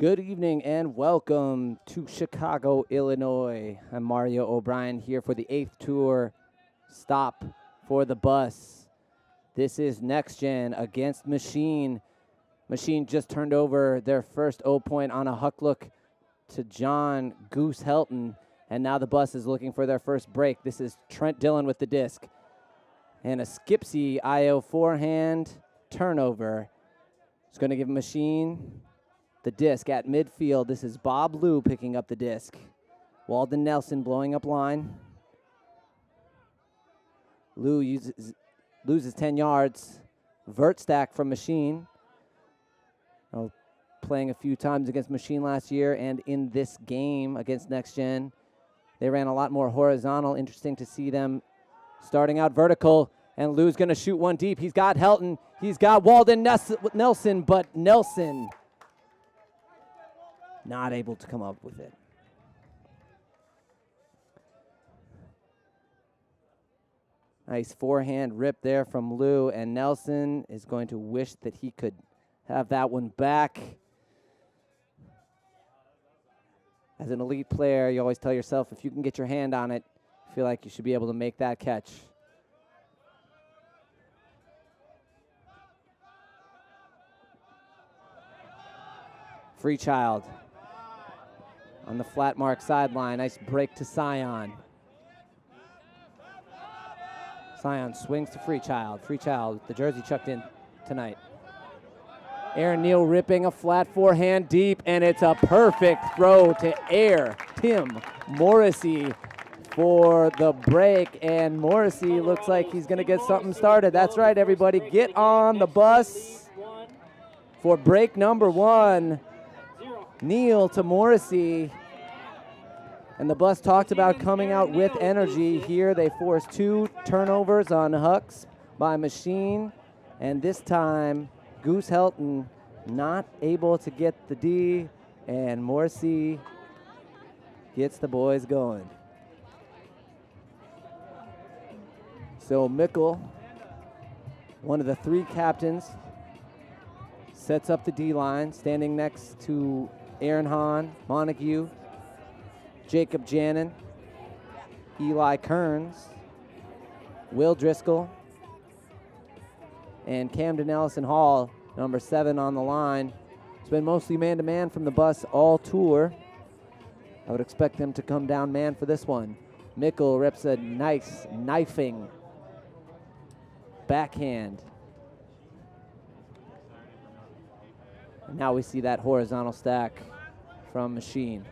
Good evening and welcome to Chicago, Illinois. I'm Mario O'Brien here for the 8th tour stop for the bus. This is NexGen against Machine. Machine just turned over their first O point on a huck look to John Goose Helton, and now the bus is looking for their first break. This is Trent Dillon with the disc. And a Skipsy IO forehand turnover. It's going to give Machine the disc at midfield. This is Bob Liu picking up the disc. Walden Nelson blowing up line. Liu loses 10 yards. Vert stack from Machine. Playing a few times against Machine last year, and in this game against NextGen, they ran a lot more horizontal. Interesting to see them starting out vertical, and Liu's going to shoot one deep. He's got Helton. He's got Walden Nelson, but Nelson not able to come up with it. Nice forehand rip there from Liu, and Nelson is going to wish that he could have that one back. As an elite player, you always tell yourself, if you can get your hand on it, I feel like you should be able to make that catch. Freechild on the flat mark sideline. Nice break to Scion. Scion swings to Freechild. Freechild, the jersey chucked in tonight. Aaron Neal ripping a flat forehand deep, and it's a perfect throw to air. Tim Morrissey for the break, and Morrissey looks like he's going to get something started. That's right, everybody. Get on the bus for break number one. Neal to Morrissey. And the bus talked about coming out with energy here. They forced 2 turnovers on hucks by Machine, and this time Goose Helton not able to get the D, and Morrissey gets the boys going. So Mickle, one of the 3 captains, sets up the D-line, standing next to Aaron Hahn, Montague, Jacob Jannon, Eli Kearns, Will Driscoll, and Camden Ellison Hall, number 7 on the line. It's been mostly man-to-man from the bus all tour. I would expect them to come down man for this one. Mickle rips a nice knifing backhand. And now we see that horizontal stack from Machine.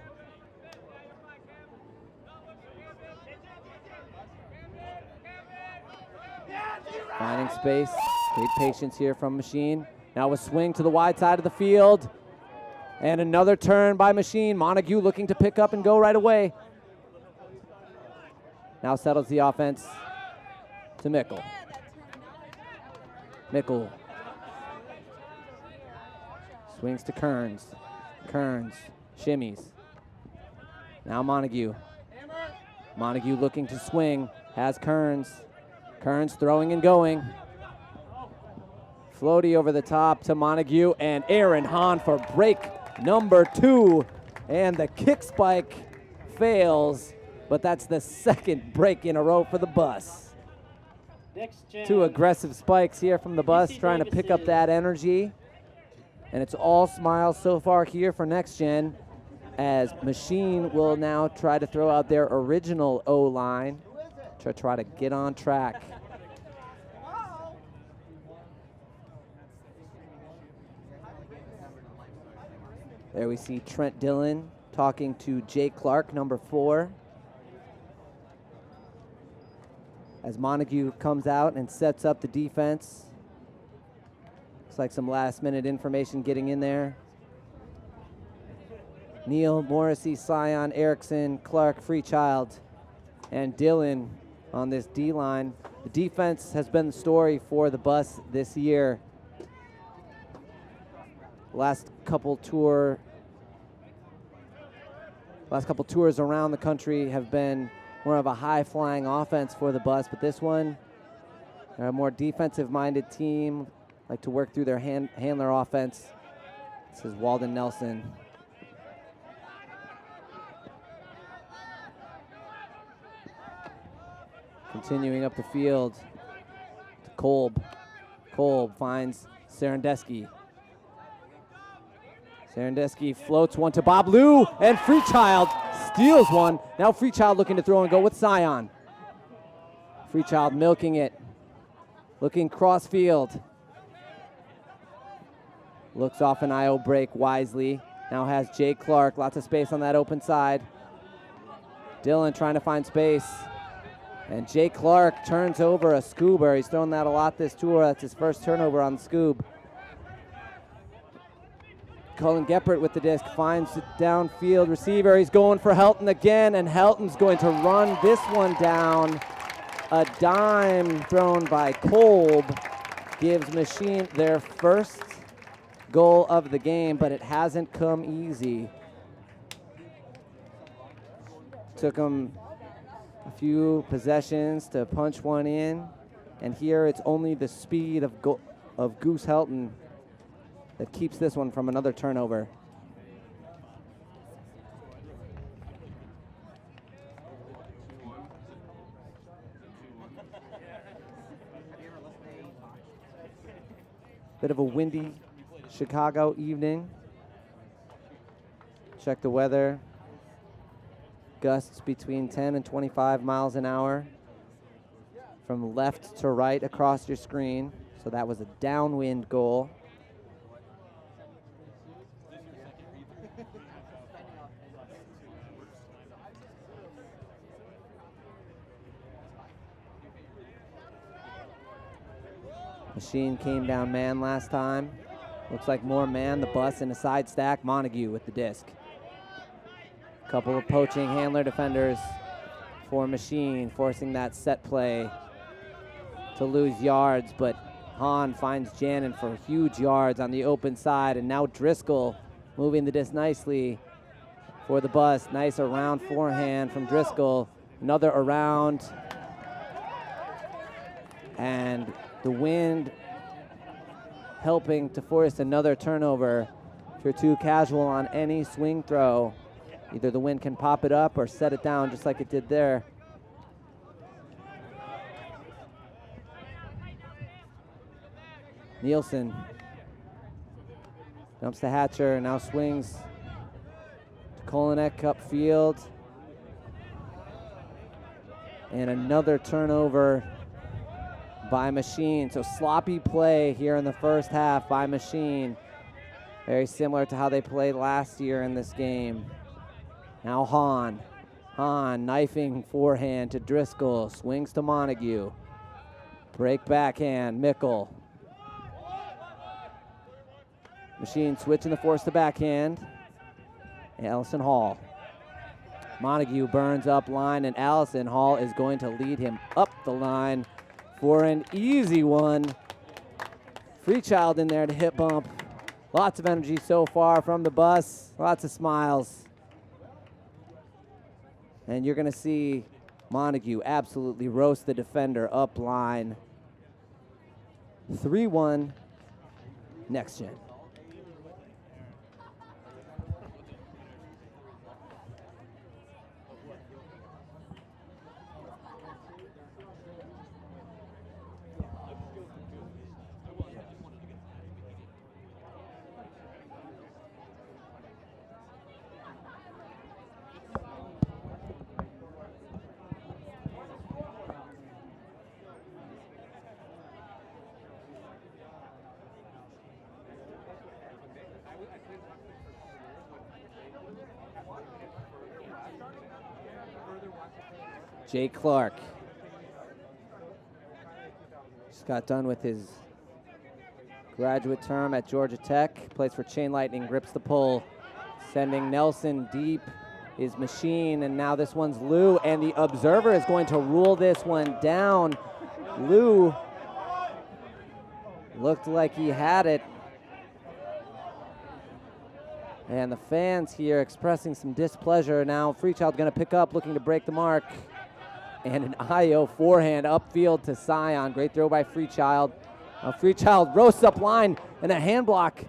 Finding space, great patience here from Machine. Now a swing to the wide side of the field. And another turn by Machine. Montague looking to pick up and go right away. Now settles the offense to Mickle. Mickle swings to Kearns. Kearns shimmies. Now Montague. Montague looking to swing. Has Kearns. Kearns throwing and going. Floaty over the top to Montague, and Aaron Hahn for break number 2. And the kick spike fails, but that's the second break in a row for the bus. 2 aggressive spikes here from the bus, trying to pick up that energy. And it's all smiles so far here for NextGen, as Machine will now try to throw out their original O-line to try to get on track. There we see Trent Dillon talking to Jay Clark, number 4. As Montague comes out and sets up the defense. Looks like some last-minute information getting in there. Neal, Morrissey, Scion, Erickson, Clark, Freechild, and Dillon on this D-line. The defense has been the story for the bus this year. Last couple tours around the country have been more of a high-flying offense for the bus, but this one, they're a more defensive-minded team, like to work through their handler offense. This is Walden Nelson Continuing up the field to Kolb. Kolb finds Serendesky. Serendesky floats one to Bob Liu, and Freechild steals one. Now Freechild looking to throw and go with Scion. Freechild milking it, looking cross field. Looks off an IO break wisely. Now has Jay Clark, lots of space on that open side. Dylan trying to find space. And Jay Clark turns over a scoober. He's thrown that a lot this tour. That's his first turnover on the scoob. Cullen Geppert with the disc finds the downfield receiver. He's going for Helton again, and Helton's going to run this one down. A dime thrown by Kolb gives Machine their first goal of the game, but it hasn't come easy. Took them a few possessions to punch one in, and here it's only the speed of Goose Helton that keeps this one from another turnover. Bit of a windy Chicago evening. Check the weather. Gusts between 10 and 25 miles an hour from left to right across your screen. So that was a downwind goal. Machine came down man last time. Looks like more man. The bus in a side stack. Montague with the disc. Couple of poaching handler defenders for Machine, forcing that set play to lose yards, but Hahn finds Jannon for huge yards on the open side, and now Driscoll moving the disc nicely for the bus. Nice around forehand from Driscoll. Another around, and the wind helping to force another turnover. If you're too casual on any swing throw, either the wind can pop it up or set it down just like it did there. Nielsen dumps to Hatcher, now swings to Kolinek upfield. And another turnover by Machine. So sloppy play here in the first half by Machine. Very similar to how they played last year in this game. Now Hahn. Hahn knifing forehand to Driscoll. Swings to Montague. Break backhand, Mickle. Machine switching the force to backhand. Allison Hall. Montague burns up line, and Allison Hall is going to lead him up the line for an easy one. Freechild in there to hit bump. Lots of energy so far from the bus. Lots of smiles. And you're going to see Montague absolutely roast the defender up line. 3-1, NextGen. Jay Clark just got done with his graduate term at Georgia Tech. Plays for Chain Lightning, grips the pull, sending Nelson deep. Is Machine, and now this one's Lou, and the observer is going to rule this one down. Lou looked like he had it. And the fans here expressing some displeasure. Now Freechild going to pick up, looking to break the mark. And an IO forehand upfield to Scion. Great throw by Freechild. Freechild roasts up line, and a hand block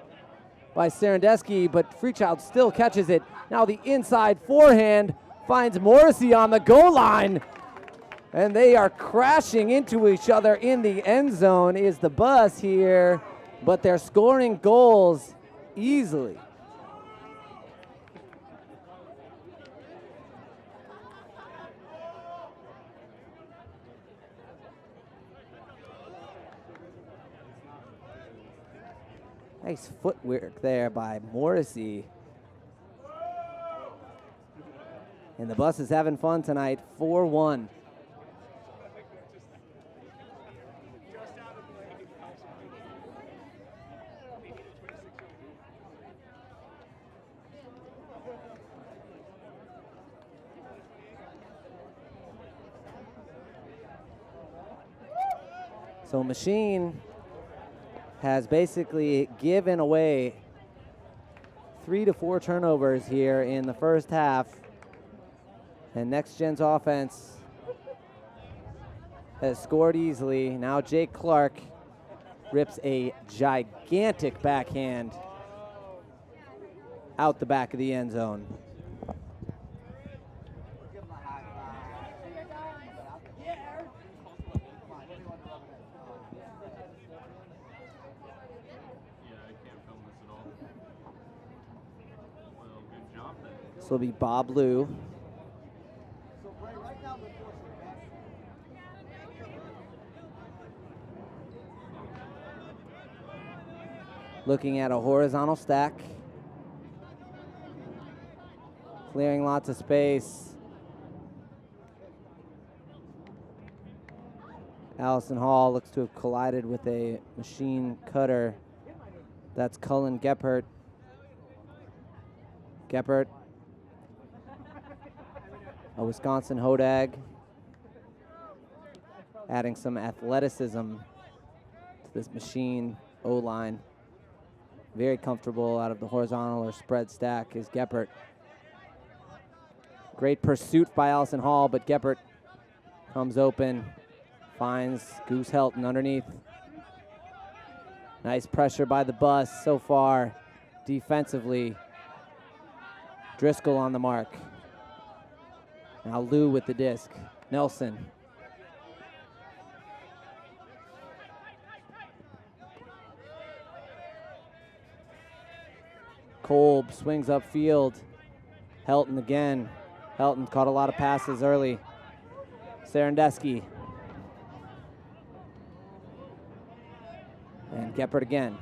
by Serendesky, but Freechild still catches it. Now the inside forehand finds Morrissey on the goal line. And they are crashing into each other in the end zone is the bus here, but they're scoring goals easily. Nice footwork there by Morrissey. And the bus is having fun tonight, 4-1. So Machine has basically given away 3 to 4 turnovers here in the first half. And NextGen's offense has scored easily. Now Jake Clark rips a gigantic backhand out the back of the end zone. This will be Bob Liu. Looking at a horizontal stack. Clearing lots of space. Allison Hall looks to have collided with a Machine cutter. That's Cullen Geppert. Geppert, a Wisconsin Hodag, adding some athleticism to this Machine O-line. Very comfortable out of the horizontal or spread stack is Geppert. Great pursuit by Allison Hall, but Geppert comes open, finds Goose Helton underneath. Nice pressure by the bus so far defensively. Driscoll on the mark. Now Liu with the disc. Nelson. Kolb swings upfield. Helton again. Helton caught a lot of passes early. Serendesky. And Geppert again.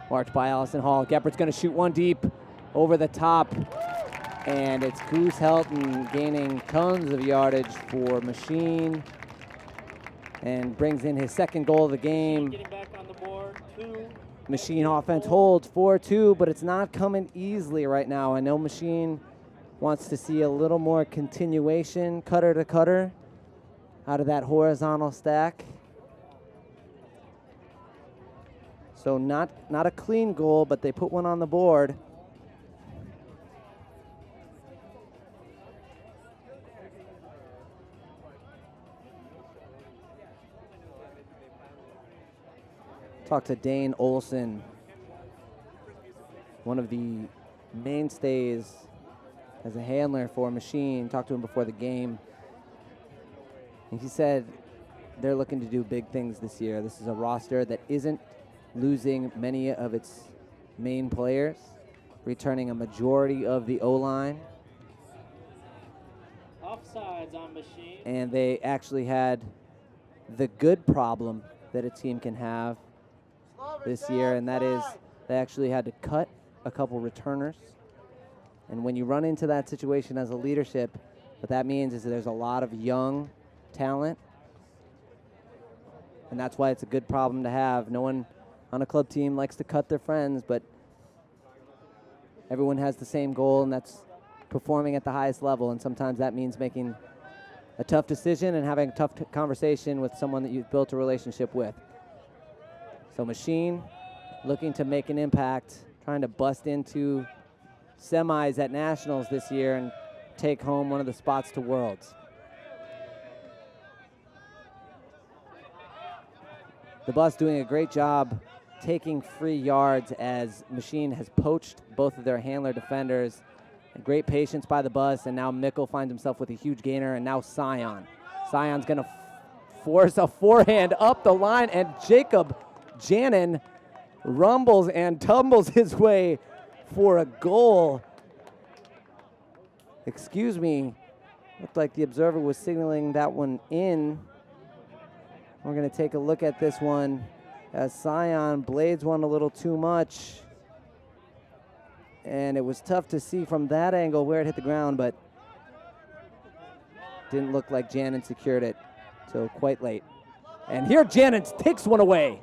Marked by Allison Hall. Geppert's going to shoot one deep over the top. And it's Goose Helton gaining tons of yardage for Machine and brings in his second goal of the game. Getting back on the board, 2. Machine offense holds 4-2, but it's not coming easily right now. I know Machine wants to see a little more continuation, cutter to cutter, out of that horizontal stack. So not a clean goal, but they put one on the board. Talked to Dane Olson, one of the mainstays as a handler for Machine. Talked to him before the game. And he said they're looking to do big things this year. This is a roster that isn't losing many of its main players, returning a majority of the O-line. Offsides on Machine. And they actually had the good problem that a team can have this year, and that is they actually had to cut a couple returners. And when you run into that situation as a leadership, what that means is that there's a lot of young talent, and that's why it's a good problem to have. No one on a club team likes to cut their friends, but everyone has the same goal, and that's performing at the highest level, and sometimes that means making a tough decision and having a tough conversation with someone that you've built a relationship with. So Machine looking to make an impact, trying to bust into semis at Nationals this year and take home one of the spots to Worlds. The bus doing a great job taking free yards as Machine has poached both of their handler defenders. And great patience by the bus, and now Mickle finds himself with a huge gainer, and now Scion Scion's going to force a forehand up the line, and Jacob Janin rumbles and tumbles his way for a goal. Excuse me. Looked like the observer was signaling that one in. We're going to take a look at this one as Scion blades one a little too much. And it was tough to see from that angle where it hit the ground, but didn't look like Janin secured it till quite late. And here Janin takes one away.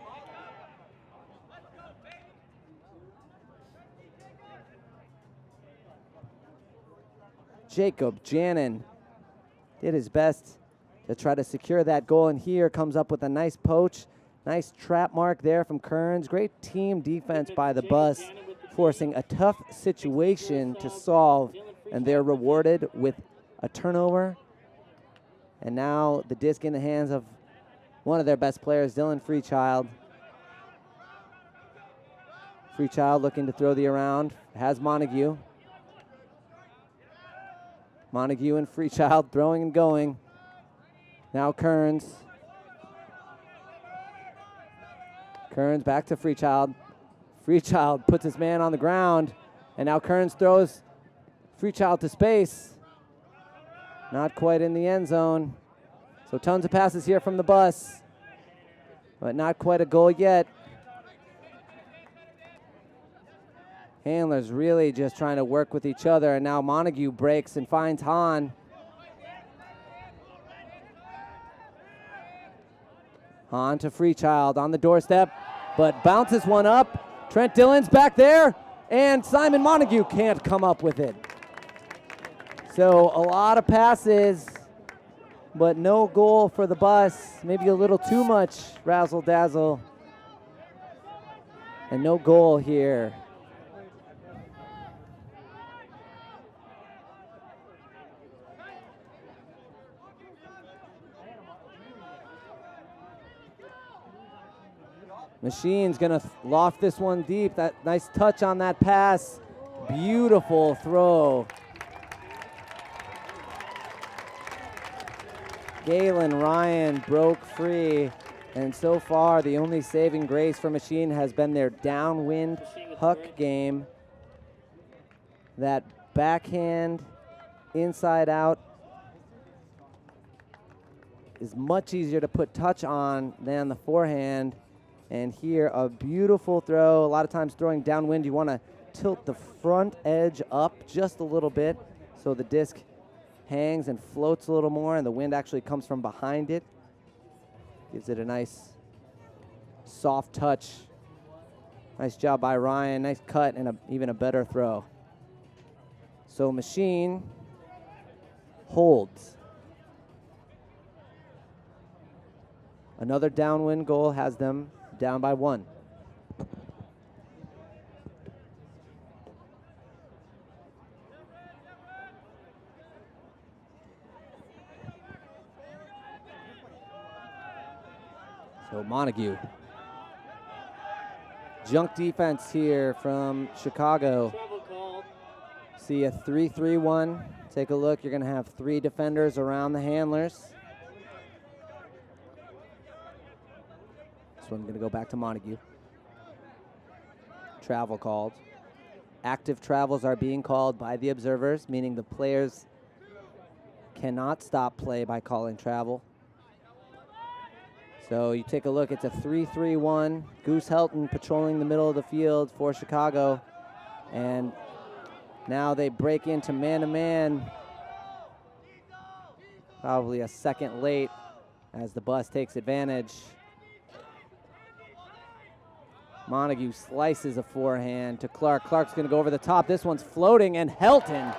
Jacob Janin did his best to try to secure that goal, and here comes up with a nice poach. Nice trap mark there from Kearns. Great team defense by the bus, forcing a tough situation to solve, and they're rewarded with a turnover. And now the disc in the hands of one of their best players, Dylan Freechild. Freechild looking to throw the around, has Montague. Montague and Freechild throwing and going. Now Kearns. Kearns back to Freechild. Freechild puts his man on the ground, and now Kearns throws Freechild to space. Not quite in the end zone. So tons of passes here from the bus, but not quite a goal yet. Handlers really just trying to work with each other, and now Montague breaks and finds Hahn. Hahn to Freechild on the doorstep, but bounces one up. Trent Dillon's back there, and Simon Montague can't come up with it. So a lot of passes, but no goal for the bus. Maybe a little too much razzle-dazzle. And no goal here. Machine's gonna loft this one deep. That nice touch on that pass. Beautiful throw. Galen Ryan broke free, and so far the only saving grace for Machine has been their downwind huck game. That backhand inside out is much easier to put touch on than the forehand. And here a beautiful throw. A lot of times throwing downwind, you want to tilt the front edge up just a little bit so the disc hangs and floats a little more, and the wind actually comes from behind it. Gives it a nice soft touch. Nice job by Ryan. Nice cut and even a better throw. So Machine holds. Another downwind goal has them down by 1. So Montague. Junk defense here from Chicago. See a 3-3-1. Take a look. You're going to have 3 defenders around the handlers. This one's going to go back to Montague. Travel called. Active travels are being called by the observers, meaning the players cannot stop play by calling travel. So you take a look, it's a 3-3-1. Goose Helton patrolling the middle of the field for Chicago. And now they break into man-to-man. Probably a second late as the bus takes advantage. Montague slices a forehand to Clark. Clark's going to go over the top. This one's floating, and Helton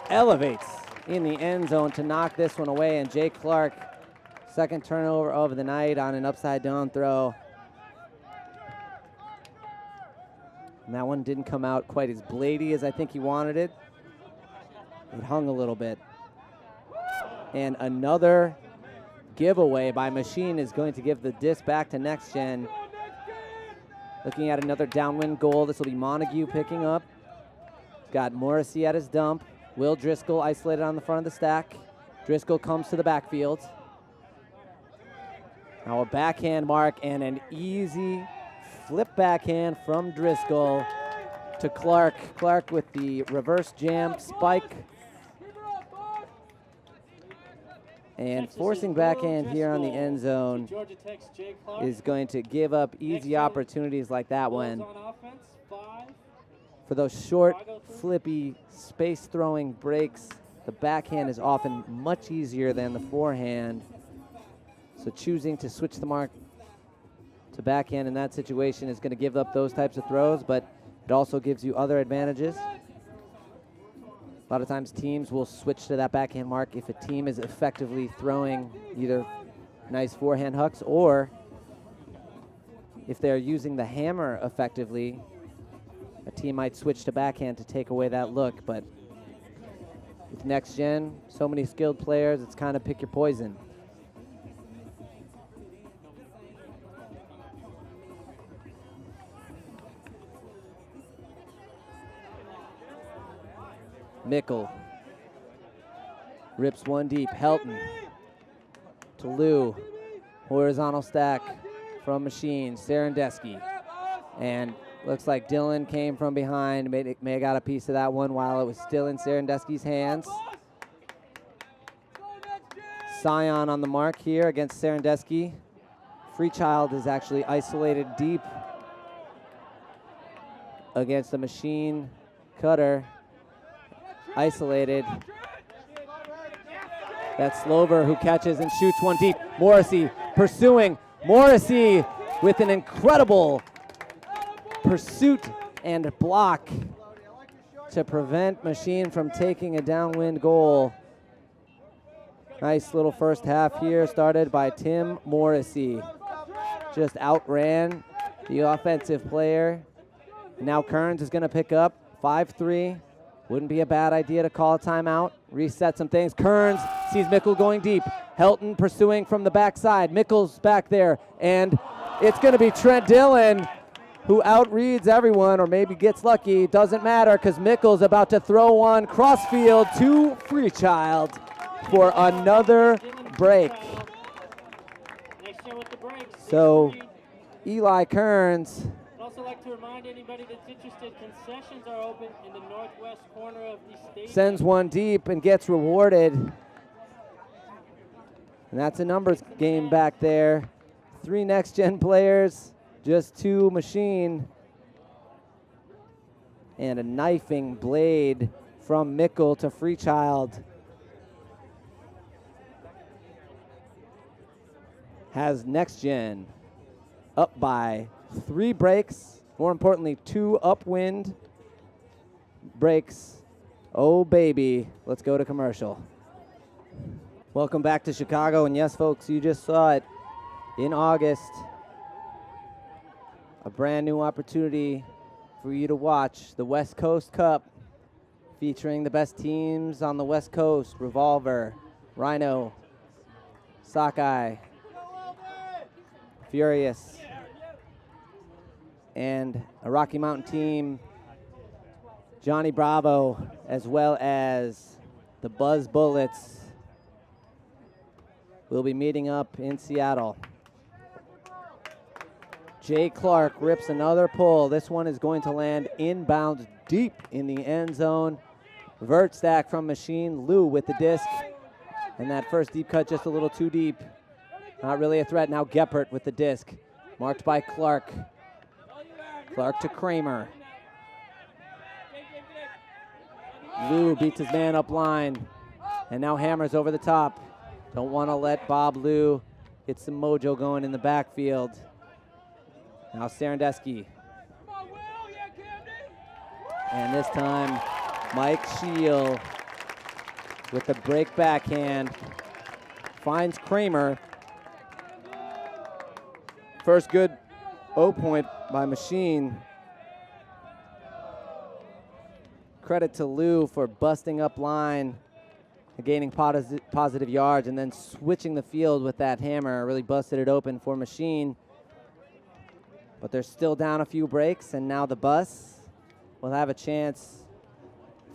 elevates in the end zone to knock this one away. And Jay Clark, second turnover of the night on an upside-down throw. And that one didn't come out quite as bladey as I think he wanted it. It hung a little bit. And another giveaway by Machine is going to give the disc back to NextGen. Looking at another downwind goal. This will be Montague picking up. Got Morrissey at his dump. Will Driscoll isolated on the front of the stack. Driscoll comes to the backfield. Now a backhand mark and an easy flip backhand from Driscoll to Clark. Clark with the reverse jam spike. And forcing backhand here on the end zone is going to give up easy opportunities like that one. For those short, flippy, space-throwing breaks, the backhand is often much easier than the forehand. So choosing to switch the mark to backhand in that situation is going to give up those types of throws, but it also gives you other advantages. A lot of times teams will switch to that backhand mark if a team is effectively throwing either nice forehand hooks, or if they're using the hammer effectively, a team might switch to backhand to take away that look. But with NextGen, so many skilled players, it's kind of pick your poison. Mickle rips one deep. Helton to Lou. Horizontal stack from Machine. Serendesky. And looks like Dylan came from behind. May have got a piece of that one while it was still in Serendesky's hands. Scion on the mark here against Serendesky. Freechild is actually isolated deep against the Machine cutter. Isolated. That's Slover who catches and shoots one deep. Morrissey pursuing. Morrissey with an incredible pursuit and block to prevent Machine from taking a downwind goal. Nice little first half here, started by Tim Morrissey. Just outran the offensive player. Now Kearns is going to pick up 5-3. Wouldn't be a bad idea to call a timeout, reset some things. Kearns sees Mickle going deep. Helton pursuing from the backside. Mickle's back there, and it's going to be Trent Dillon who outreads everyone, or maybe gets lucky. Doesn't matter, because Mickle's about to throw one crossfield to Freechild for another break. So Eli Kearns Also like to remind anybody that's interested, concessions are open in the northwest corner of the stadium. Sends one deep and gets rewarded. And that's a numbers game back there. 3 NextGen players, just 2 Machine. And a knifing blade from Mickle to Freechild. Has NextGen up by 3 breaks, more importantly 2 upwind breaks. Oh baby, let's go to commercial. Welcome back to Chicago, and yes folks, you just saw it in August. A brand new opportunity for you to watch the West Coast Cup, featuring the best teams on the West Coast: Revolver, Rhino, Sockeye, Furious, and a Rocky Mountain team, Johnny Bravo, as well as the Buzz Bullets, will be meeting up in Seattle. Jay Clark rips another pull. This one is going to land inbounds deep in the end zone. Vert stack from Machine. Lou with the disc. And that first deep cut just a little too deep. Not really a threat. Now Geppert with the disc. Marked by Clark. Clark to Kramer. Lou beats his man up line. And now hammers over the top. Don't want to let Bob Lou get some mojo going in the backfield. Now Serendesky. And this time, Mike Scheel with the break backhand finds Kramer. First good O point by Machine. Credit to Lou for busting up line, gaining positive yards, and then switching the field with that hammer. Really busted it open for Machine. But they're still down a few breaks, and now the bus will have a chance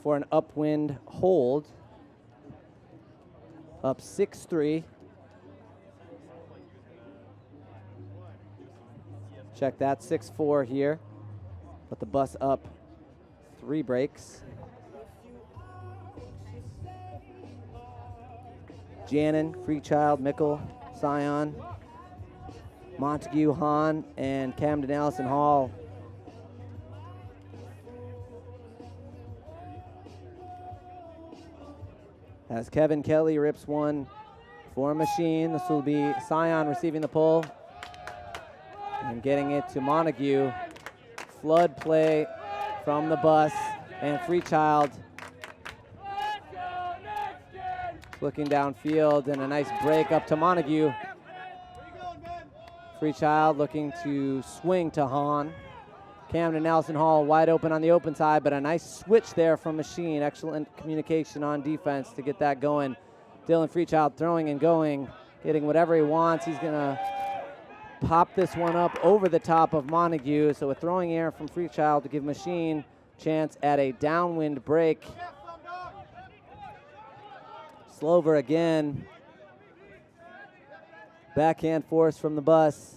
for an upwind hold. up 6-3. Check that, 6-4 here. But the bus up 3 breaks. Jannon, Freechild, Mickle, Scion, Montague, Hahn, and Camden Allison Hall. As Kevin Kelly rips one for Machine. This will be Scion receiving the pull and getting it to Montague. Flood play from the bus, and Freechild looking downfield, and a nice break up to Montague. Freechild looking to swing to Hahn. Camden Nelson Hall wide open on the open side, but a nice switch there from Machine. Excellent communication on defense to get that going. Dylan Freechild throwing and going, getting whatever he wants. He's gonna pop this one up over the top of Montague. So a throwing error from Freechild to give Machine chance at a downwind break. Slover again. Backhand force from the bus.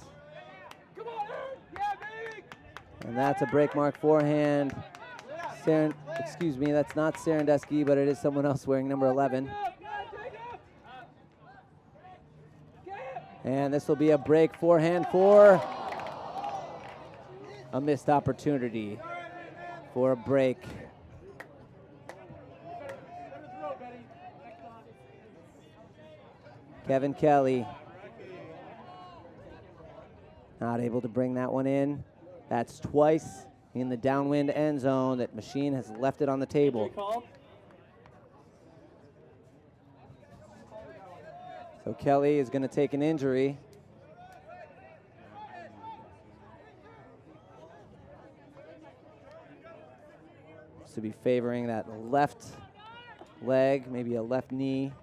And that's a break mark forehand. Excuse me, that's not Serendesky, but it is someone else wearing number 11. And this will be a break forehand for a missed opportunity for a break. Kevin Kelly not able to bring that one in. That's twice in the downwind end zone that Machine has left it on the table. So Kelly is going to take an injury. To be favoring that left leg, maybe a left knee.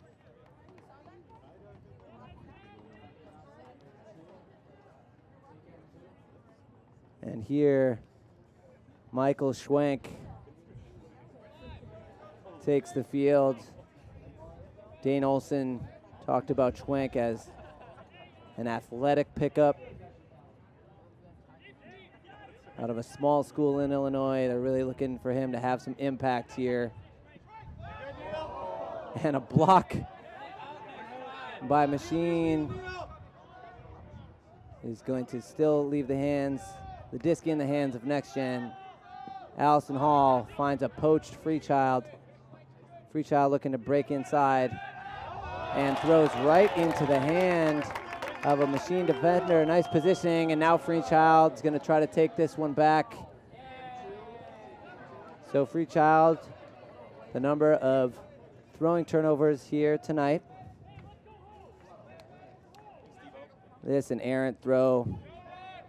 And here, Michael Schwenk takes the field. Dane Olson talked about Schwenk as an athletic pickup. Out of a small school in Illinois, they're really looking for him to have some impact here. And a block by Machine is going to still leave the disc in the hands of NextGen. Allison Hall finds a poached Freechild. Freechild looking to break inside and throws right into the hand of a Machine defender. Nice positioning, and now Freechild's going to try to take this one back. So Freechild, the number of throwing turnovers here tonight. This an errant throw.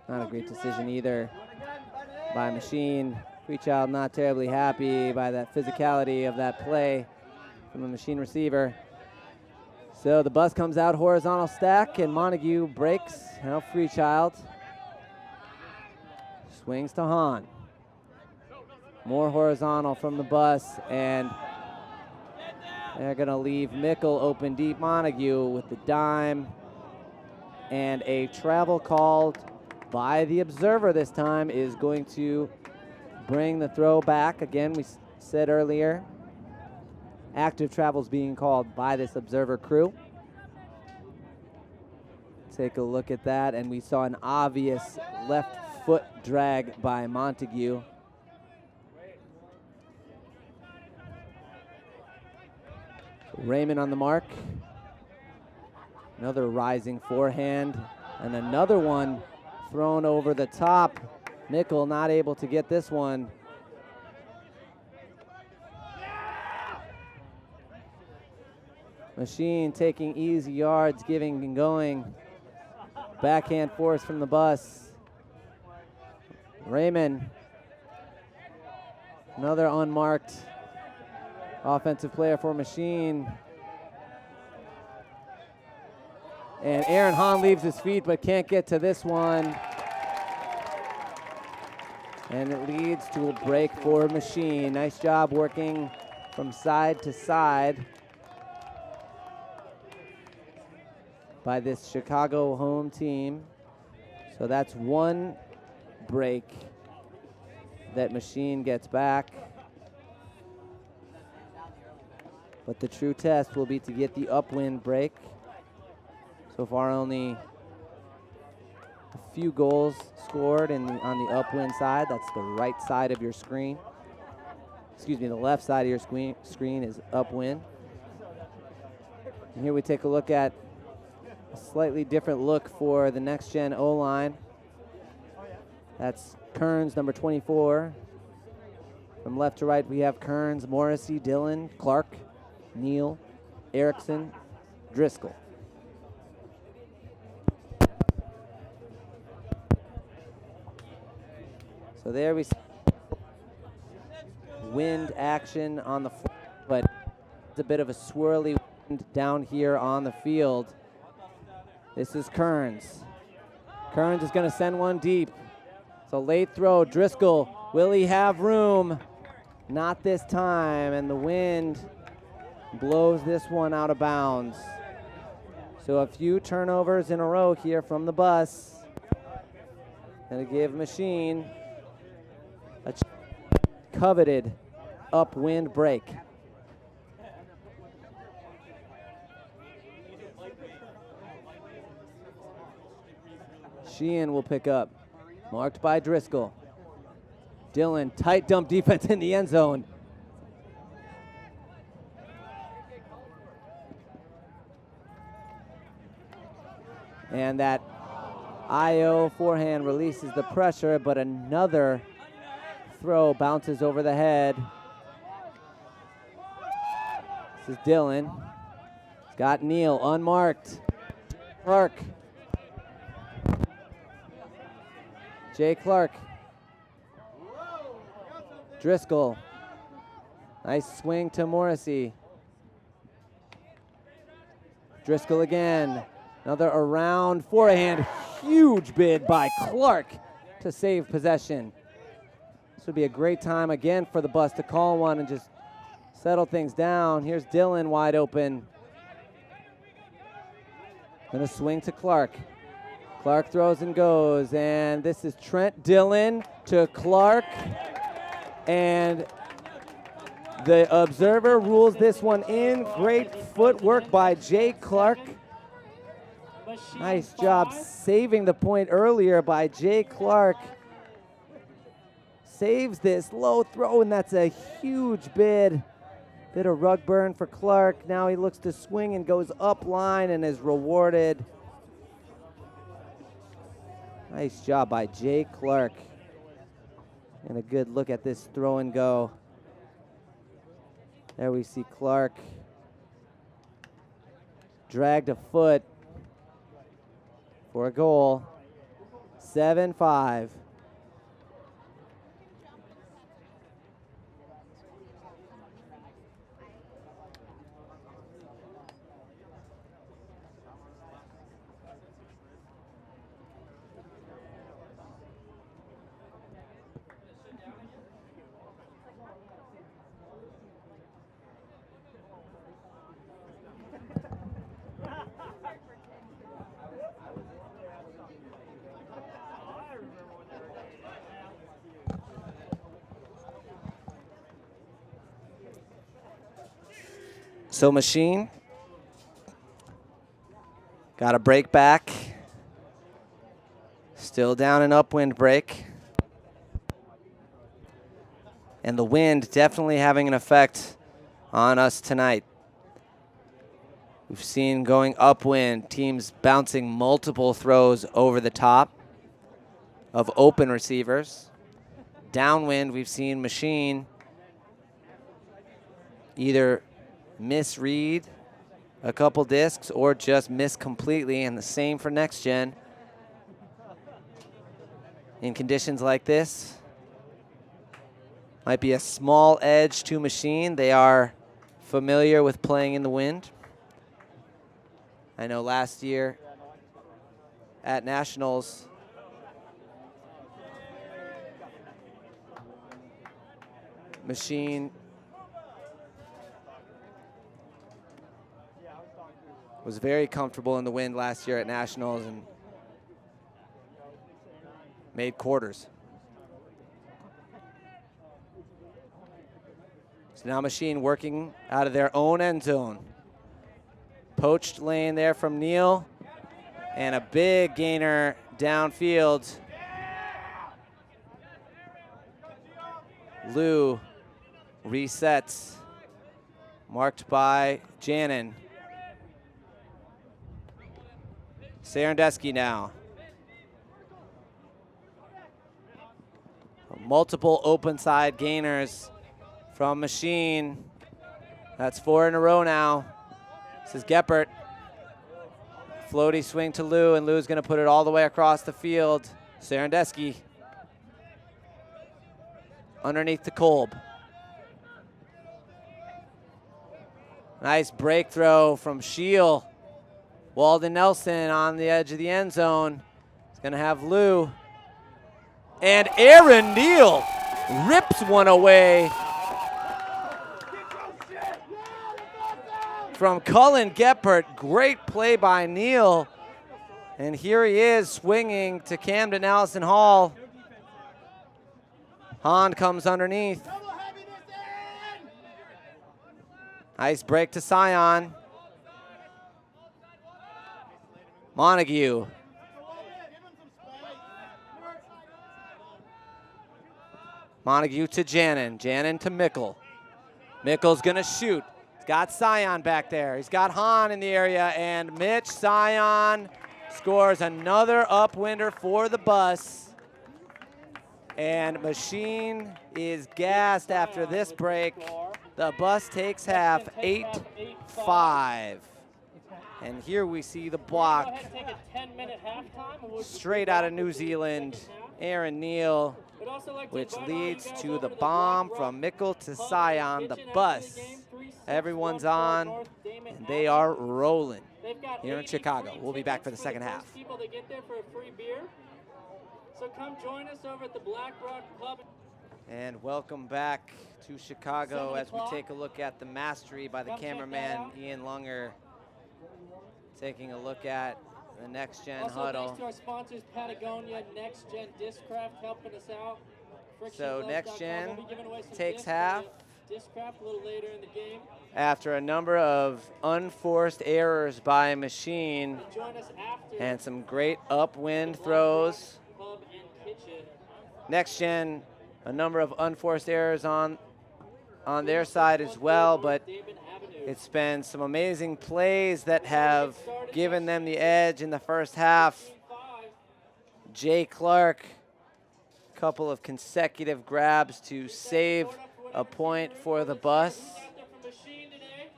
Not a great decision either by Machine. Freechild not terribly happy by that physicality of that play from the Machine receiver. So the bus comes out horizontal stack, and Montague breaks. Now Freechild swings to Hahn. More horizontal from the bus, and they're going to leave Mickle open deep. Montague with the dime, and a travel called by the observer this time is going to bring the throw back. Again, we said earlier, active travels being called by this observer crew. Take a look at that, and we saw an obvious left foot drag by Montague. Raymond on the mark. Another rising forehand, and another one thrown over the top. Mickle not able to get this one. Machine taking easy yards, giving and going. Backhand force from the bus. Raymond, another unmarked offensive player for Machine. And Aaron Hahn leaves his feet but can't get to this one. And it leads to a break for Machine. Nice job working from side to side. by this Chicago home team. So that's one break that Machine gets back. But the true test will be to get the upwind break. So far only a few goals scored on the upwind side. That's the right side of your screen. Excuse me, the left side of your screen is upwind. And here we take a look at a slightly different look for the NextGen O-line. That's Kearns, number 24. From left to right, we have Kearns, Morrissey, Dillon, Clark, Neal, Erickson, Driscoll. So there we see wind action on the floor, but it's a bit of a swirly wind down here on the field. This is Kearns. Kearns is going to send one deep. It's a late throw. Driscoll, will he have room? Not this time, and the wind blows this one out of bounds. So a few turnovers in a row here from the bus. Going to give Machine a coveted upwind break. Sheehan will pick up, marked by Driscoll. Dillon, tight dump defense in the end zone. And that IO forehand releases the pressure, but another throw bounces over the head. This is Dillon. He's got Neal unmarked. Clark. Jay Clark. Driscoll. Nice swing to Morrissey. Driscoll again. Another around forehand. Huge bid by Clark to save possession. This would be a great time again for the bus to call one and just settle things down. Here's Dillon wide open. Gonna swing to Clark. Clark throws and goes, and this is Trent Dillon to Clark. And the observer rules this one in. Great footwork by Jay Clark. Nice job saving the point earlier by Jay Clark. Saves this low throw, and that's a huge bid. Bit of rug burn for Clark. Now he looks to swing and goes up line and is rewarded. Nice job by Jay Clark. And a good look at this throw and go. There we see Clark. Dragged a foot for a goal. 7-5. So Machine got a break back. Still down an upwind break. And the wind definitely having an effect on us tonight. We've seen going upwind, teams bouncing multiple throws over the top of open receivers. Downwind, we've seen Machine either misread a couple discs or just miss completely, and the same for NextGen. In conditions like this, might be a small edge to Machine. They are familiar with playing in the wind. I know last year at Nationals, Machine Was very comfortable in the wind last year at Nationals and made quarters. So now Machine working out of their own end zone. Poached lane there from Neal, and a big gainer downfield. Lou resets, marked by Janin. Serendesky now. Multiple open side gainers from Machine. That's 4 in a row now. This is Geppert. Floaty swing to Lou, and Lou's gonna put it all the way across the field. Serendesky underneath the Kolb. Nice break throw from Scheel. Walden Nelson on the edge of the end zone. He's gonna have Lou. And Aaron Neal rips one away from Cullen Geppert. Great play by Neal. And here he is swinging to Camden Allison Hall. Hahn comes underneath. Nice break to Scion. Montague. Montague to Janin. Janin to Mickle. Mickle's gonna shoot. He's got Scion back there. He's got Hahn in the area, and Mitch Scion scores another upwinder for the bus. And Machine is gassed after this break. The bus takes half, 8-5. And here we see the block straight out of New Zealand. Aaron Neal, which leads to the bomb from Mickle to Scion. The bus, everyone's on, and they are rolling here in Chicago. We'll be back for the second half. So come join us over at the Black Rock Pub. And welcome back to Chicago as we take a look at the mastery by the cameraman Ian Lunger. Taking a look at the NextGen huddle. Thanks to our sponsors, Patagonia, NextGen Discraft, helping us out. So NextGen takes half Discraft a little later in the game. After a number of unforced errors by Machine Join us after and some great upwind throws. Pub and Kitchen. NextGen, a number of unforced errors on their side as well, but it's been some amazing plays that have given them the edge in the first half. Jay Clark, a couple of consecutive grabs to save a point for the bus.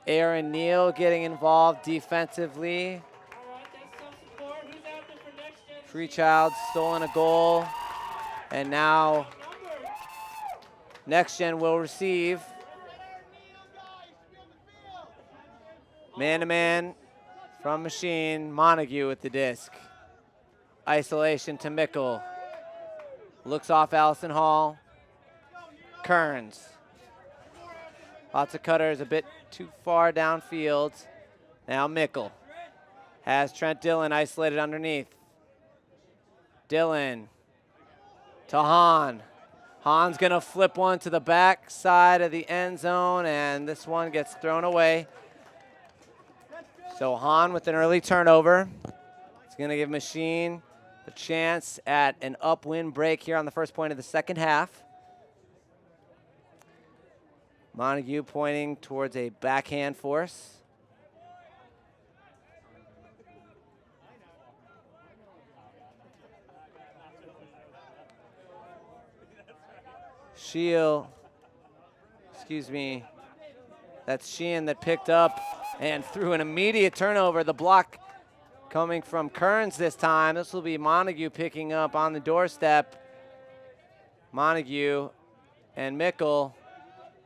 Aaron Neal getting involved defensively. Freechild stolen a goal, and now NextGen will receive. Man-to-man from Machine, Montague with the disc. Isolation to Mickle. Looks off Allison Hall. Kearns. Lots of cutters, a bit too far downfield. Now Mickle has Trent Dillon isolated underneath. Dillon to Hahn. Hahn's gonna flip one to the back side of the end zone, and this one gets thrown away. So Hahn with an early turnover. It's gonna give Machine a chance at an upwind break here on the first point of the second half. Montague pointing towards a backhand force. That's Sheehan that picked up and threw an immediate turnover. The block coming from Kearns this time. This will be Montague picking up on the doorstep. Montague and Mickle.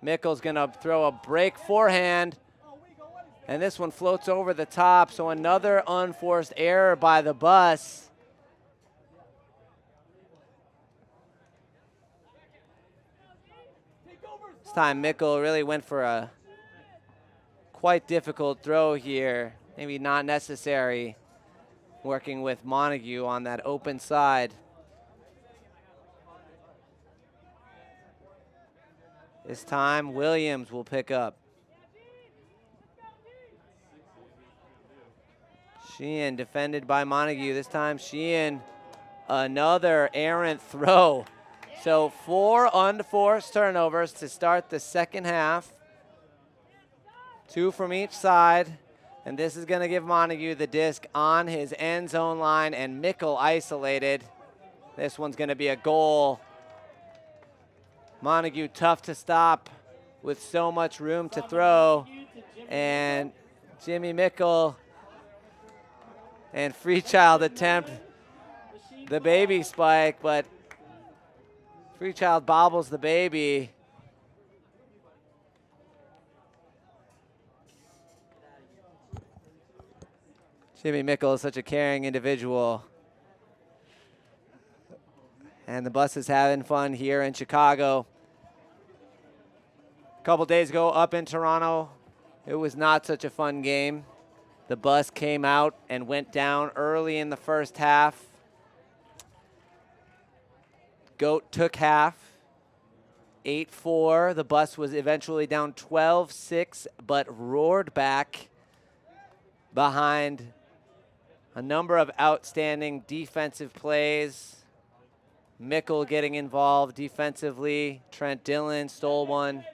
Mickle's gonna throw a break forehand, and this one floats over the top, so another unforced error by the bus. This time Mickle really went for a quite difficult throw here. maybe not necessary, working with Montague on that open side. This time, Williams will pick up. Sheehan defended by Montague. This time, Sheehan, another errant throw. So 4 unforced turnovers to start the second half. 2 from each side. And this is going to give Montague the disc on his end zone line, and Mickle isolated. This one's going to be a goal. Montague tough to stop with so much room to throw. And Jimmy Mickle and Freechild attempt the baby spike, but Freechild bobbles the baby. Jimmy Mickle is such a caring individual. And the bus is having fun here in Chicago. A couple days ago up in Toronto, it was not such a fun game. The bus came out and went down early in the first half. Goat took half, 8-4. The bus was eventually down 12-6, but roared back behind a number of outstanding defensive plays. Mickle getting involved defensively. Trent Dillon stole one.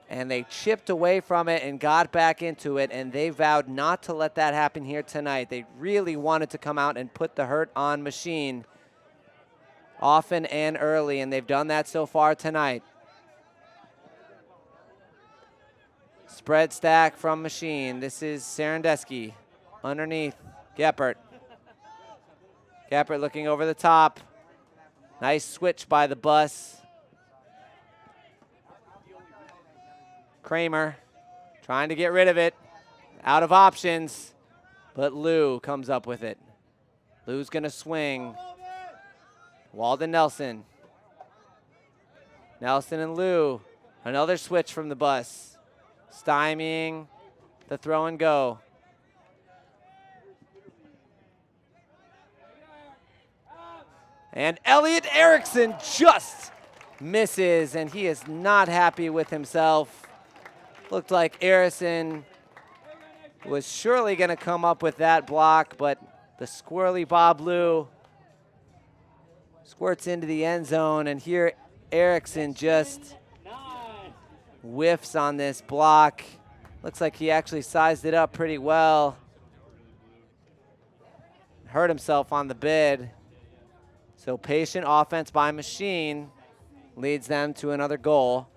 And they chipped away from it and got back into it, and they vowed not to let that happen here tonight. They really wanted to come out and put the hurt on Machine often and early, and they've done that so far tonight. Spread stack from Machine. This is Serendesky underneath Geppert. Geppert looking over the top. Nice switch by the bus. Kramer trying to get rid of it. Out of options, but Lou comes up with it. Lou's going to swing. Walden Nelson. Nelson and Lou. Another switch from the bus. Stymieing the throw and go. And Elliot Erickson just misses, and he is not happy with himself. Looked like Erickson was surely going to come up with that block, but the squirrely Bob Lou squirts into the end zone, and here Erickson just whiffs on this block. Looks like he actually sized it up pretty well. Hurt himself on the bid. So patient offense by Machine leads them to another goal.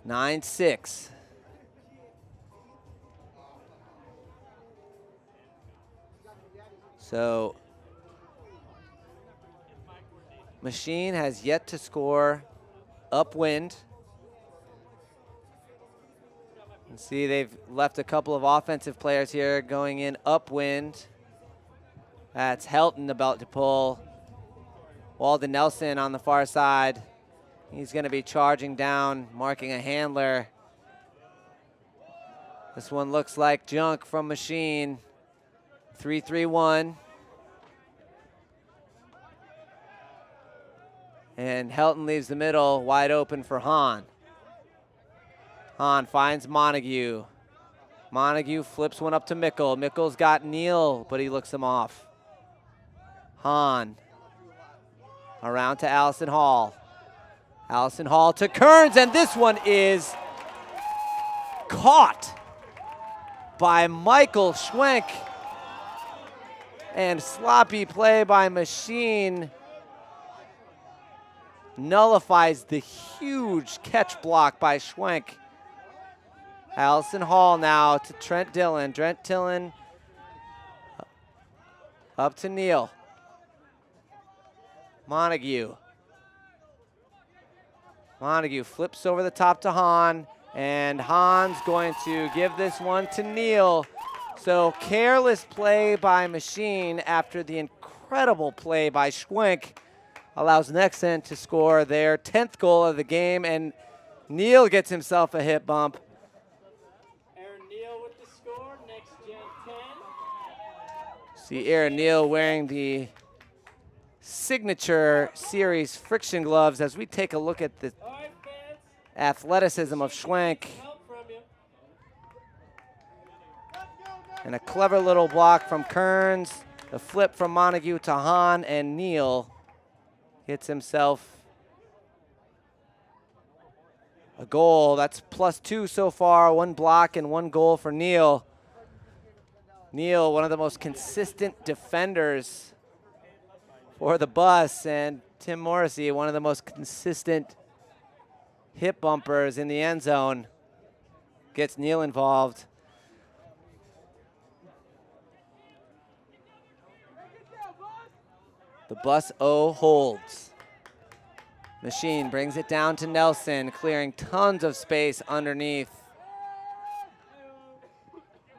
9-6. So Machine has yet to score upwind. And see, they've left a couple of offensive players here going in upwind. That's Helton about to pull. Walden Nelson on the far side. He's going to be charging down, marking a handler. This one looks like junk from Machine. 3-3-1. And Helton leaves the middle wide open for Hahn. Hahn finds Montague. Montague flips one up to Mickle. Mickle's got Neal, but he looks him off. Hahn around to Allison Hall. Allison Hall to Kearns, and this one is caught by Michael Schwenk. And sloppy play by Machine nullifies the huge catch block by Schwenk. Allison Hall now to Trent Dillon. Trent Dillon up to Neal. Montague. Montague flips over the top to Hahn, and Hahn's going to give this one to Neal. So careless play by Machine after the incredible play by Schwenk allows NextGen to score their 10th goal of the game, and Neal gets himself a hip bump. Aaron Neal with the score, NextGen 10. See Aaron Neal wearing the signature series friction gloves as we take a look at the All right, fans. athleticism of Schwenk. Help from you. And a clever little block from Kearns. The flip from Montague to Hahn, and Neal gets himself a goal. That's +2 so far, 1 block and 1 goal for Neal. Neal, one of the most consistent defenders for the bus, and Tim Morrissey, one of the most consistent hip bumpers in the end zone, gets Neal involved. The bus O holds. Machine brings it down to Nelson, clearing tons of space underneath.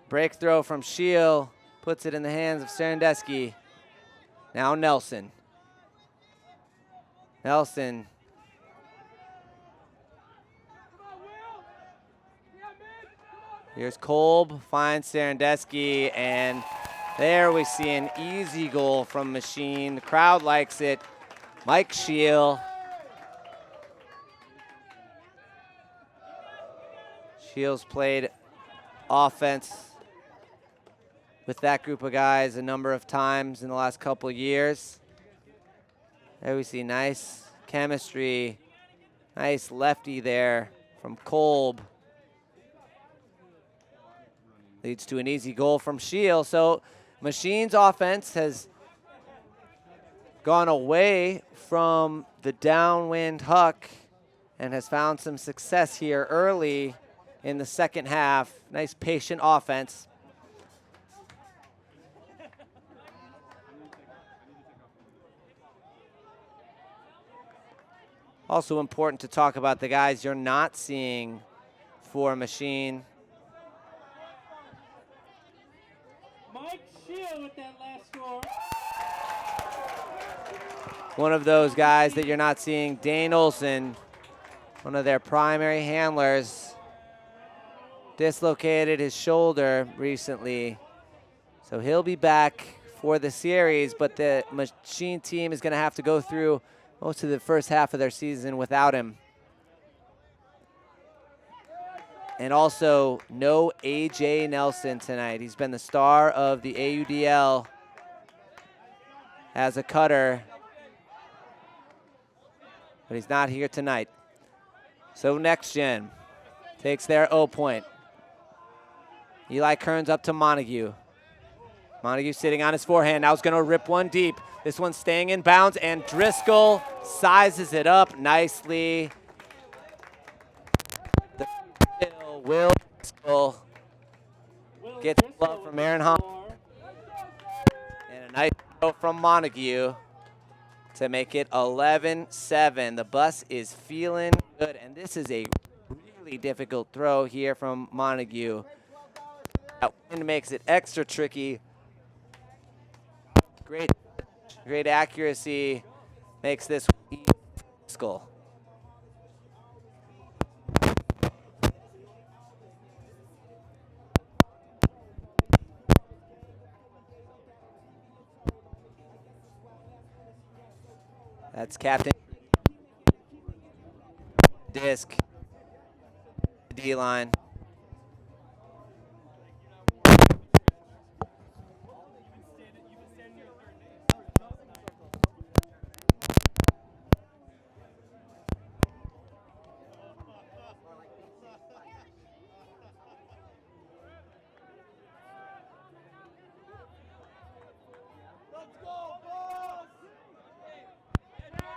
Break throw from Scheel, puts it in the hands of Serendesky. Now Nelson. Nelson. Here's Kolb, finds Serendesky, and there we see an easy goal from Machine. The crowd likes it. Mike Scheel. Scheel's played offense with that group of guys a number of times in the last couple of years. There we see nice chemistry, nice lefty there from Kolb. Leads to an easy goal from Scheel. So Machine's offense has gone away from the downwind huck and has found some success here early in the second half. Nice patient offense. Also important to talk about the guys you're not seeing for Machine. Mike Scheel with that last score. One of those guys that you're not seeing, Dane Olson, one of their primary handlers, dislocated his shoulder recently. So he'll be back for the series, but the Machine team is going to have to go through most of the first half of their season without him. And also, no A.J. Nelson tonight. He's been the star of the AUDL as a cutter, but he's not here tonight. So NextGen takes their O point. Eli Kearns up to Montague. Montague sitting on his forehand. Now he's going to rip one deep. This one's staying in bounds, and Driscoll sizes it up nicely. Will Driscoll gets love from Aaron Hahn. And a nice throw from Montague to make it 11-7. The bus is feeling good, and this is a really difficult throw here from Montague. That wind makes it extra tricky. Great accuracy makes this Driscoll. That's Captain Disc, D-line.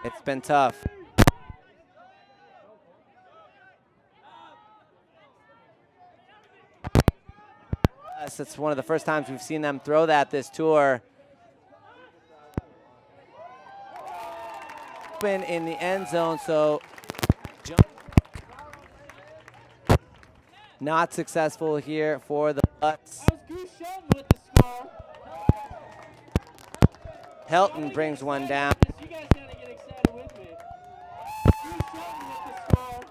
It's been tough. Yes, it's one of the first times we've seen them throw that this tour. Open in the end zone, so not successful here for the Butts. That was Goose Shelton with the score. Helton brings one down. You guys gotta get excited with me. Goose Shelton with the score.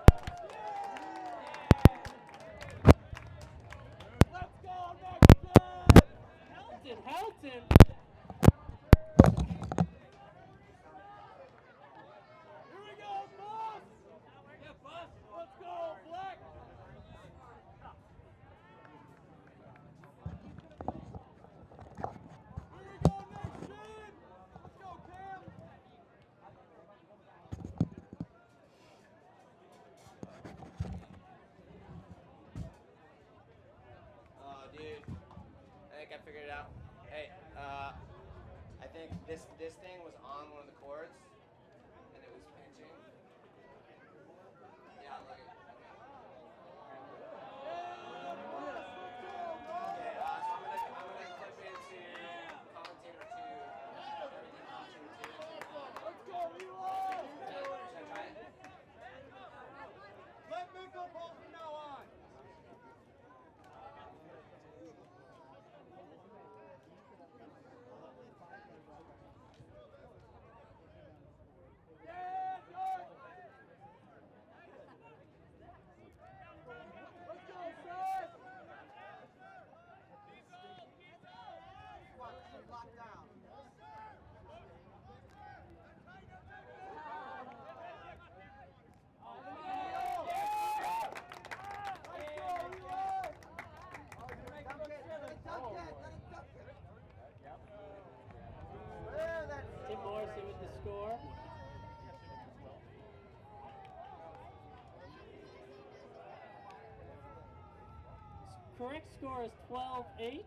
correct score is 12-8.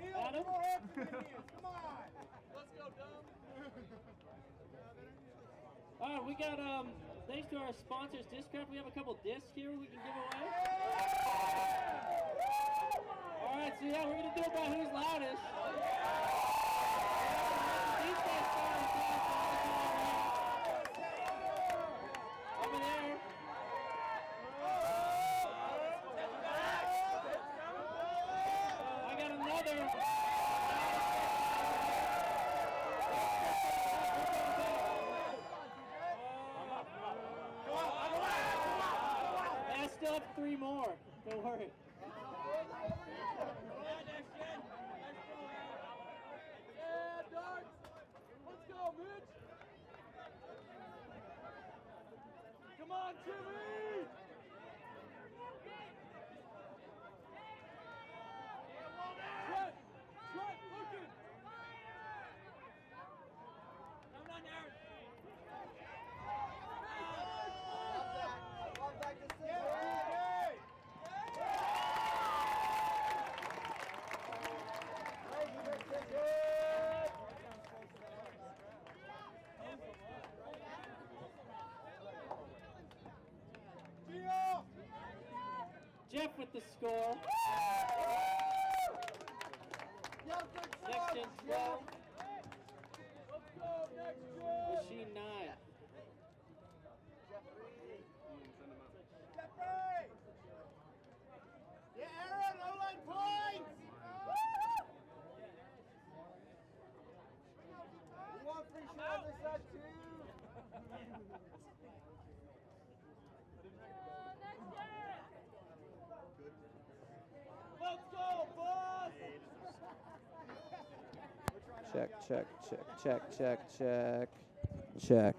Adam? Come on. Let's go, Dom. All right, we got, thanks to our sponsors, Discraft, we have a couple discs here we can give away. All right, so yeah, we're going to do it by who's loudest. These guys started over there. I got another. I still have 3 more. Don't worry. Yeah, Dark. Let's go, Mitch. Come on, Jimmy. Trent, looking. Come on, Aaron. Jeff with the score. NextGen 12. Let's go, NextGen. Machine 9. Jeffrey. Yeah, Aaron, O-line points. We want free shit on this side, too. Let's go, boss! Check.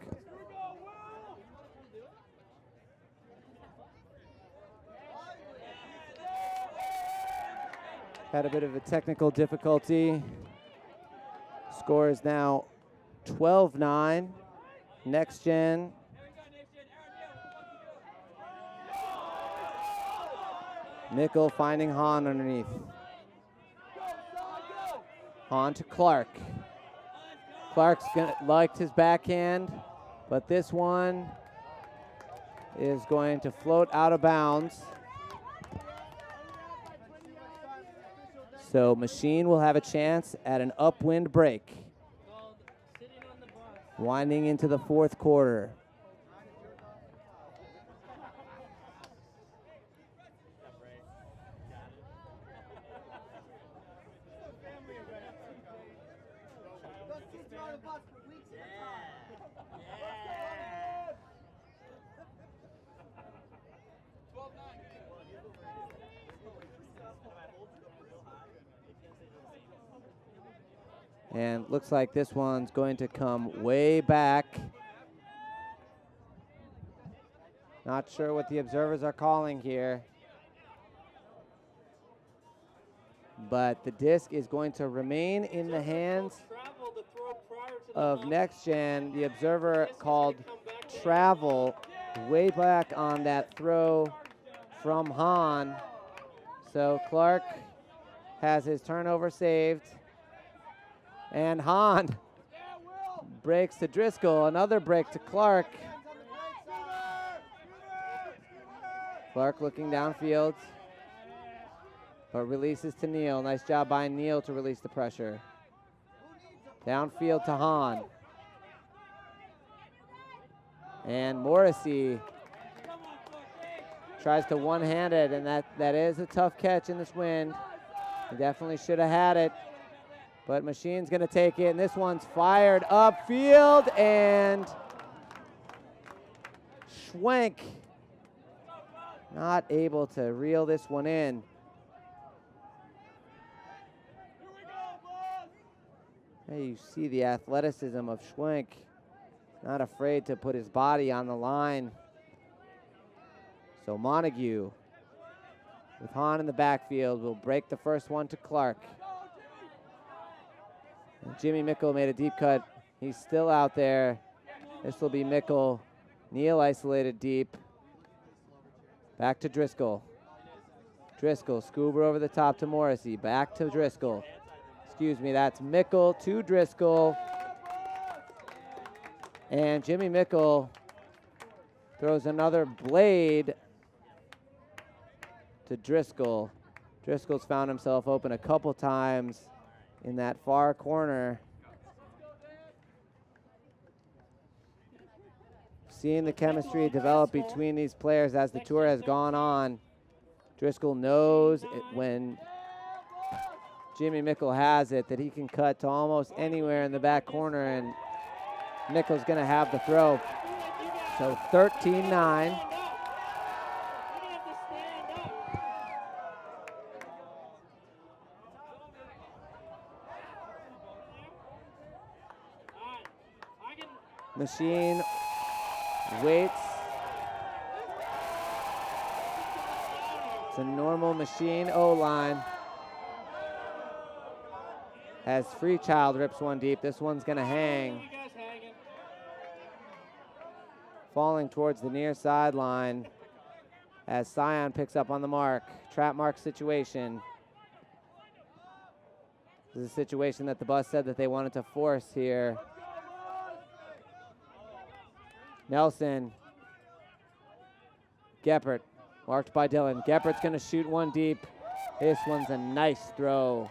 Had a bit of a technical difficulty. Score is now 12-9. NextGen. Nickel finding Hahn underneath. Hahn to Clark. Clark's liked his backhand, but this one is going to float out of bounds. So Machine will have a chance at an upwind break. Winding into the 4th quarter. And looks like this one's going to come way back. Not sure what the observers are calling here. But the disc is going to remain in the hands of NextGen. The observer called travel way back on that throw from Hahn. So Clark has his turnover saved. And Hahn breaks to Driscoll. Another break to Clark. Clark looking downfield, but releases to Neal. Nice job by Neal to release the pressure. Downfield to Hahn. And Morrissey tries to one-hand it, and that is a tough catch in this wind. He definitely should have had it. But Machine's going to take it, and this one's fired upfield, and Schwenk not able to reel this one in. Hey, you see the athleticism of Schwenk. Not afraid to put his body on the line. So Montague, with Hahn in the backfield, will break the first one to Clark. And Jimmy Mickle made a deep cut. He's still out there. This will be Mickle. Neal isolated deep. Back to Driscoll. Driscoll, Scuba over the top to Morrissey, back to Driscoll. Excuse me, that's Mickle to Driscoll. And Jimmy Mickle throws another blade to Driscoll. Driscoll's found himself open a couple times in that far corner. Seeing the chemistry develop between these players as the tour has gone on. Driscoll knows when Jimmy Mickle has it that he can cut to almost anywhere in the back corner, and Mickle's gonna have the throw. So 13-9. Machine waits. It's a normal Machine O-line. As Freechild rips one deep, this one's gonna hang. Falling towards the near sideline as Scion picks up on the mark. Trap mark situation. This is a situation that the bus said that they wanted to force here. Nelson. Geppert, marked by Dillon. Geppert's gonna shoot one deep. This one's a nice throw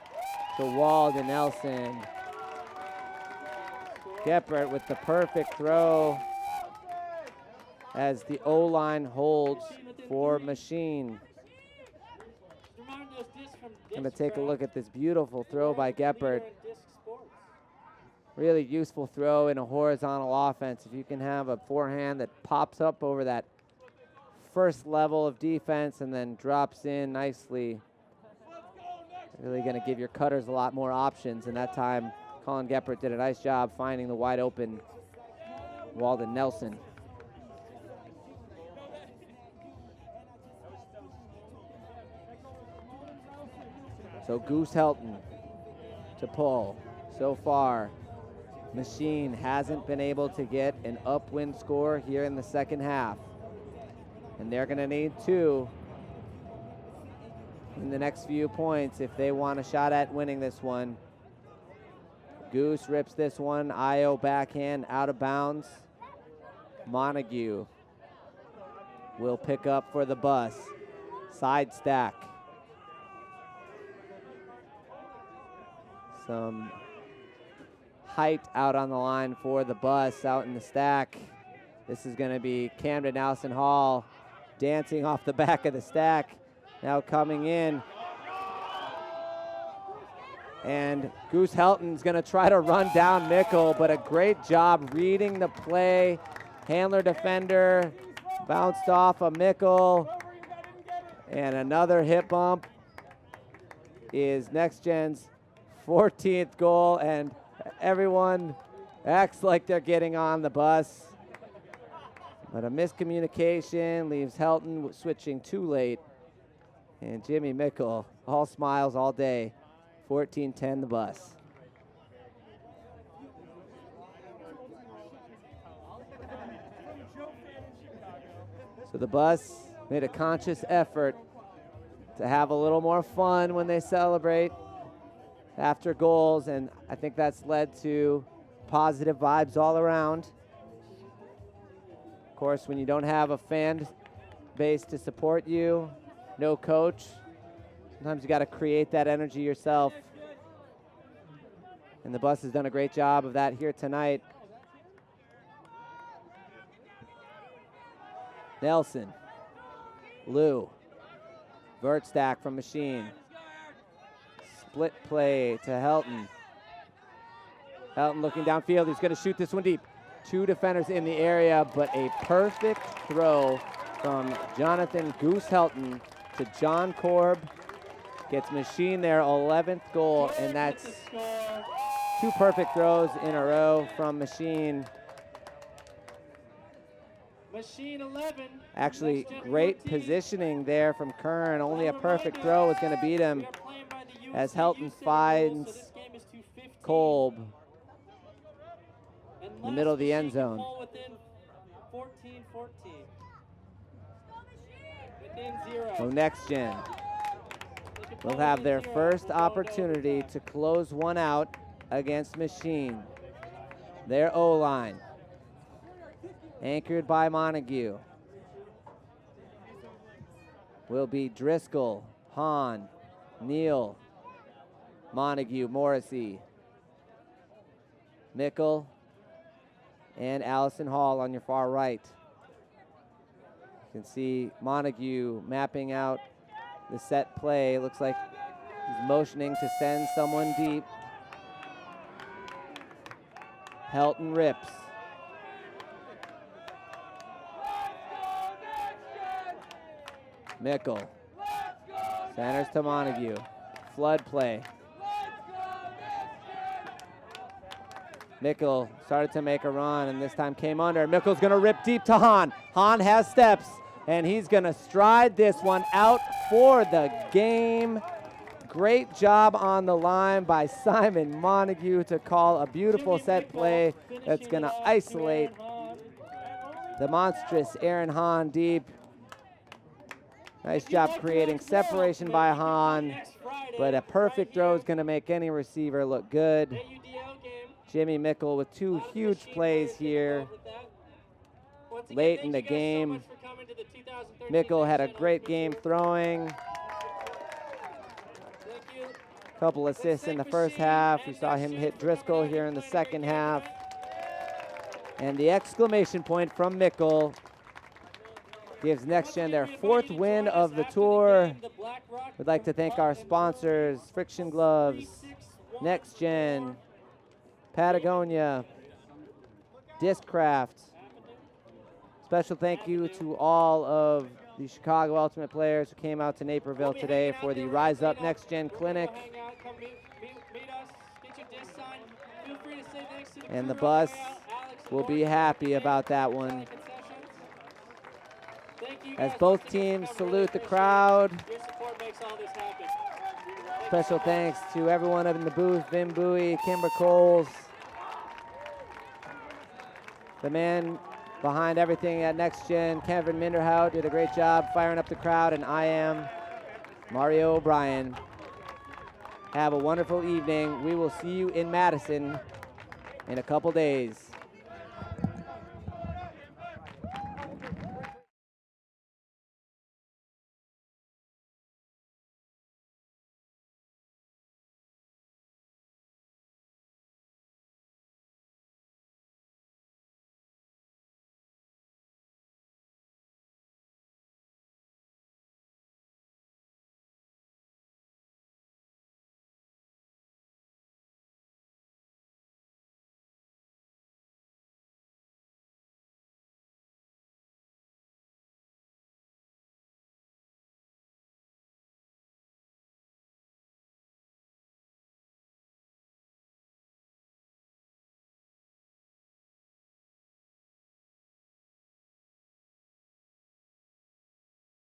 to Walden Nelson. Geppert with the perfect throw as the O-line holds for Machine. Gonna take a look at this beautiful throw by Geppert. Really useful throw in a horizontal offense. If you can have a forehand that pops up over that first level of defense and then drops in nicely, really going to give your cutters a lot more options. And that time, Colin Geppert did a nice job finding the wide open Walden Nelson. So Goose Helton to pull. So far, Machine hasn't been able to get an upwind score here in the second half. And they're gonna need 2 in the next few points if they want a shot at winning this one. Goose rips this one, Io backhand out of bounds. Montague will pick up for the bus. Side stack. Some height out on the line for the bus out in the stack. This is going to be Camden Allison Hall dancing off the back of the stack. Now coming in. And Goose Helton's going to try to run down Mickle, but a great job reading the play. Handler defender bounced off of Mickle. And another hip bump is NextGen's 14th goal, and everyone acts like they're getting on the bus. But a miscommunication leaves Helton switching too late. And Jimmy Mickle, all smiles all day. 14-10 the bus. So the bus made a conscious effort to have a little more fun when they celebrate after goals, and I think that's led to positive vibes all around. Of course, when you don't have a fan base to support you, no coach, sometimes you got to create that energy yourself. And the bus has done a great job of that here tonight. Nelson, Lou, vert stack from Machine. Split play to Helton. Helton looking downfield. He's going to shoot this one deep. 2 defenders in the area, but a perfect throw from Jonathan Goose Helton to John Korb. Gets Machine their 11th goal, and that's 2 perfect throws in a row from Machine. Machine 11. Actually, great positioning there from Kern. Only a perfect throw was going to beat him as Helton finds Kolb in the middle of the end zone. So NextGen will have their first opportunity to close one out against Machine. Their O-line, anchored by Montague, will be Driscoll, Hahn, Neal, Montague, Morrissey, Mickle, and Allison Hall on your far right. You can see Montague mapping out the set play. Looks like he's motioning to send someone deep. Helton rips. Mickle centers to Montague. Flood play. Mickle started to make a run and this time came under. Mickle's gonna rip deep to Hahn. Hahn has steps and he's gonna stride this one out for the game. Great job on the line by Simon Montague to call a beautiful set play that's gonna isolate the monstrous Aaron Hahn deep. Nice job creating separation by Hahn, but a perfect throw is gonna make any receiver look good. Jimmy Mickle with two huge plays here late in the game. Mickle had a great game throwing. Couple assists in the first half. We saw him hit Driscoll here in the second half. And the exclamation point from Mickle gives NextGen their fourth win of the tour. We'd like to thank our sponsors, Friction Gloves, NextGen, Patagonia, Discraft. Special thank you to all of the Chicago Ultimate players who came out to Naperville today for the Rise Up NextGen Clinic. And the bus will be happy about that one. As both teams salute the crowd. Special thanks to everyone in the booth, Vin Bowie, Kimber Coles, the man behind everything at NextGen, Kevin Minderhout, did a great job firing up the crowd, and I am Mario O'Brien. Have a wonderful evening. We will see you in Madison in a couple days.